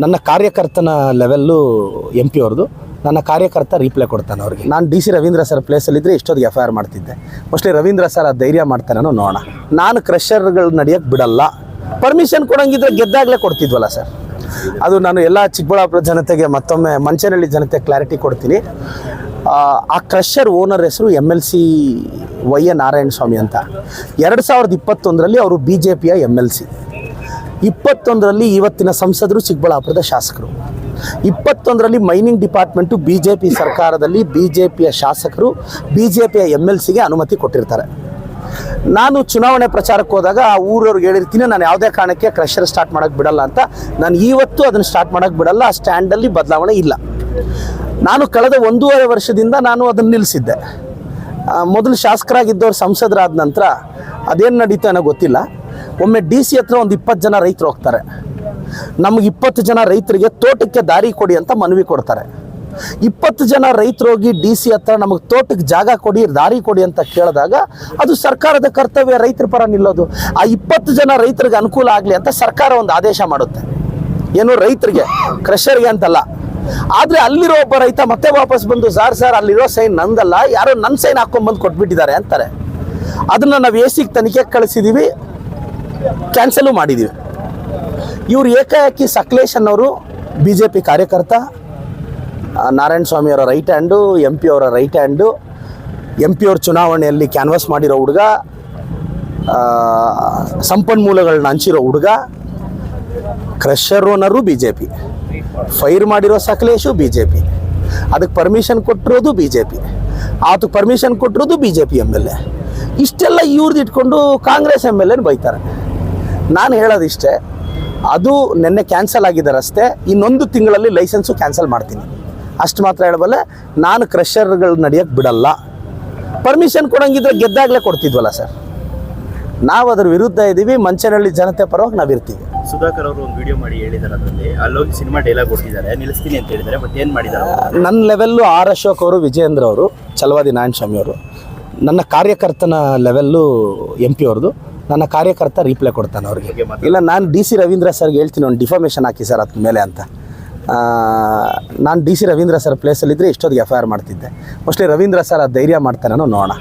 ನನ್ನ ಕಾರ್ಯಕರ್ತನ level M P ಅವ್ರದ್ದು. ನನ್ನ ಕಾರ್ಯಕರ್ತ ರೀಪ್ಲೈ ಕೊಡ್ತಾನೆ ಅವ್ರಿಗೆ. ನಾನು ಡಿ ಸಿ ರವೀಂದ್ರ ಸರ್ ಪ್ಲೇಸಲ್ಲಿದ್ದರೆ ಇಷ್ಟೊತ್ತಿಗೆ FIR ಮಾಡ್ತಿದ್ದೆ. ಮೋಸ್ಟ್ಲಿ ರವೀಂದ್ರ ಸರ್ ಆ ಧೈರ್ಯ ಮಾಡ್ತಾನೇನೋ ನೋಡೋಣ. ನಾನು ಕ್ರಷರ್ಗಳು ನಡೆಯೋಕ್ಕೆ ಬಿಡಲ್ಲ. ಪರ್ಮಿಷನ್ ಕೊಡೋಂಗಿದ್ರೆ ಗೆದ್ದಾಗಲೇ ಕೊಡ್ತಿದ್ವಲ್ಲ ಸರ್. ಅದು ನಾನು ಎಲ್ಲ ಚಿಕ್ಕಬಳ್ಳಾಪುರ ಜನತೆಗೆ ಮತ್ತೊಮ್ಮೆ ಮಂಚನಹಳ್ಳಿ ಜನತೆ ಕ್ಲಾರಿಟಿ ಕೊಡ್ತೀನಿ. ಆ ಕ್ರಷರ್ ಓನರ್ ಹೆಸರು MLC YA ನಾರಾಯಣ ಸ್ವಾಮಿ ಅಂತ. 2021ರಲ್ಲಿ ಅವರು BJPಯ MLC. 21ರಲ್ಲಿ ಇವತ್ತಿನ ಸಂಸದರು ಚಿಕ್ಕಬಳ್ಳಾಪುರದ ಶಾಸಕರು. 21ರಲ್ಲಿ ಮೈನಿಂಗ್ ಡಿಪಾರ್ಟ್ಮೆಂಟು BJP ಸರ್ಕಾರದಲ್ಲಿ BJPಯ ಶಾಸಕರು BJPಯ MLCಗೆ ಅನುಮತಿ ಕೊಟ್ಟಿರ್ತಾರೆ. ನಾನು ಚುನಾವಣೆ ಪ್ರಚಾರಕ್ಕೆ ಹೋದಾಗ ಆ ಊರವ್ರಿಗೆ ಹೇಳಿರ್ತೀನಿ, ನಾನು ಯಾವುದೇ ಕಾರಣಕ್ಕೆ ಕ್ರಷರ್ ಸ್ಟಾರ್ಟ್ ಮಾಡೋಕ್ಕೆ ಬಿಡಲ್ಲ ಅಂತ. ನಾನು ಇವತ್ತು ಅದನ್ನು ಸ್ಟಾರ್ಟ್ ಮಾಡೋಕ್ಕೆ ಬಿಡಲ್ಲ. ಆ ಸ್ಟ್ಯಾಂಡಲ್ಲಿ ಬದಲಾವಣೆ ಇಲ್ಲ. ನಾನು ಕಳೆದ 1.5 ವರ್ಷದಿಂದ ನಾನು ಅದನ್ನು ನಿಲ್ಲಿಸಿದ್ದೆ. ಮೊದಲು ಶಾಸಕರಾಗಿದ್ದವ್ರು ಸಂಸದರಾದ ನಂತರ ಅದೇನು ನಡೀತಾ ಅನ್ನೋ ಗೊತ್ತಿಲ್ಲ. ಒಮ್ಮೆ DC ಹತ್ರ ಒಂದು 20 ಜನ ರೈತರು ಹೋಗ್ತಾರೆ. ನಮಗೆ 20 ಜನ ರೈತರಿಗೆ ತೋಟಕ್ಕೆ ದಾರಿ ಕೊಡಿ ಅಂತ ಮನವಿ ಕೊಡ್ತಾರೆ. 20 ಜನ ರೈತರು ಹೋಗಿ DC ಹತ್ರ ನಮಗೆ ತೋಟಕ್ಕೆ ಜಾಗ ಕೊಡಿ, ದಾರಿ ಕೊಡಿ ಅಂತ ಕೇಳಿದಾಗ ಅದು ಸರ್ಕಾರದ ಕರ್ತವ್ಯ ರೈತರ ಪರ ನಿಲ್ಲೋದು. ಆ 20 ಜನ ರೈತರಿಗೆ ಅನುಕೂಲ ಆಗಲಿ ಅಂತ ಸರ್ಕಾರ ಒಂದು ಆದೇಶ ಮಾಡುತ್ತೆ. ಏನು ರೈತರಿಗೆ, ಕ್ರಷರ್ಗೆ ಅಂತಲ್ಲ. ಆದರೆ ಅಲ್ಲಿರೋ ಒಬ್ಬ ರೈತ ಮತ್ತೆ ವಾಪಸ್ ಬಂದು ಸರ್ ಅಲ್ಲಿರೋ ಸೈನ್ ನಂದಲ್ಲ, ಯಾರೋ ನನ್ನ ಸೈನ್ ಹಾಕ್ಕೊಂಡ್ಬಂದು ಕೊಟ್ಬಿಟ್ಟಿದ್ದಾರೆ ಅಂತಾರೆ. ಅದನ್ನು ನಾವು AC ತನಿಖೆಗೆ ಕಳಿಸಿದ್ದೀವಿ, ಕ್ಯಾನ್ಸಲು ಮಾಡಿದ್ದೀವಿ. ಇವರು ಏಕಾಏಕಿ ಸಕಲೇಶ್ ಅನ್ನೋರು BJP ಕಾರ್ಯಕರ್ತ, ನಾರಾಯಣ ಸ್ವಾಮಿಯವರ ರೈಟ್ ಹ್ಯಾಂಡು, MP ಅವರ ರೈಟ್ ಹ್ಯಾಂಡು. MP ಅವ್ರ ಚುನಾವಣೆಯಲ್ಲಿ ಕ್ಯಾನ್ವಾಸ್ ಮಾಡಿರೋ ಹುಡುಗ, ಸಂಪನ್ಮೂಲಗಳನ್ನ ಹಂಚಿರೋ ಹುಡುಗ. ಕ್ರಷರ್ ಓನರು BJP, ಫೈರ್ ಮಾಡಿರೋ ಸಕಲೇಶು BJP, ಅದಕ್ಕೆ ಪರ್ಮಿಷನ್ ಕೊಟ್ಟಿರೋದು BJP, ಆತಕ್ಕೆ ಪರ್ಮಿಷನ್ ಕೊಟ್ಟಿರೋದು BJP MLA. ಇಷ್ಟೆಲ್ಲ ಇವ್ರದ್ದು ಇಟ್ಕೊಂಡು ಕಾಂಗ್ರೆಸ್ MLA ಬೈತಾರೆ. ನಾನು ಹೇಳೋದಿಷ್ಟೇ, ಅದು ನಿನ್ನೆ ಕ್ಯಾನ್ಸಲ್ ಆಗಿದೆ ರಸ್ತೆ. ಇನ್ನೊಂದು ತಿಂಗಳಲ್ಲಿ ಲೈಸೆನ್ಸು ಕ್ಯಾನ್ಸಲ್ ಮಾಡ್ತೀನಿ, ಅಷ್ಟು ಮಾತ್ರ ಹೇಳಬಲ್ಲೆ. ನಾನು ಕ್ರಷರ್ಗಳು ನಡೆಯೋಕ್ಕೆ ಬಿಡಲ್ಲ. ಪರ್ಮಿಷನ್ ಕೊಡೋಂಗಿದ್ರೆ ಗೆದ್ದಾಗಲೇ ಕೊಡ್ತಿದ್ವಲ್ಲ ಸರ್. ನಾವು ಅದ್ರ ವಿರುದ್ಧ ಇದ್ದೀವಿ. ಮಂಚನಹಳ್ಳಿ ಜನತೆ ಪರವಾಗಿ ನಾವು ಇರ್ತೀವಿ. ಸುಧಾಕರ್ ಅವರು ಒಂದು ವಿಡಿಯೋ ಮಾಡಿ ಹೇಳಿದ್ದಾರೆ, ಅದರಲ್ಲಿ ಅಲ್ಲೋಗಿ ಸಿನಿಮಾ ಡೈಲಾಗ್ ಕೊಟ್ಟಿದ್ದಾರೆ, ನಿಲ್ಲಿಸ್ತೀನಿ ಅಂತ ಹೇಳಿದ್ದಾರೆ. ಬಟ್ ಏನು ಮಾಡಿದ್ದಾರೆ? ನನ್ನ ಲೆವೆಲ್ಲು R ಅಶೋಕ್ ಅವರು, ವಿಜಯೇಂದ್ರ ಅವರು, ಛಲವಾದಿ ನಾರಾಯಣ ಸ್ವಾಮಿ ಅವರು. ನನ್ನ ಕಾರ್ಯಕರ್ತನ ಲೆವೆಲ್ಲು MP ಅವ್ರದ್ದು. ನನ್ನ ಕಾರ್ಯಕರ್ತ ರೀಪ್ಲೈ ಕೊಡ್ತಾನೆ ಅವ್ರಿಗೆ. ಇಲ್ಲ, ನಾನು DC ರವೀಂದ್ರ ಸರ್ಗೆ ಹೇಳ್ತೀನಿ ಒಂದು ಡಿಫಾಮೇಷನ್ ಹಾಕಿ ಸರ್ ಅದ್ರ ಮೇಲೆ ಅಂತ. ನಾನು DC ರವೀಂದ್ರ ಸರ್ ಪ್ಲೇಸಲ್ಲಿದ್ದರೆ ಇಷ್ಟೊತ್ತಿಗೆ FIR ಮಾಡ್ತಿದ್ದೆ. ಮೋಸ್ಟ್ಲಿ ರವೀಂದ್ರ ಸರ್ ಆ ಧೈರ್ಯ ಮಾಡ್ತಾನೇನೋ ನೋಡೋಣ.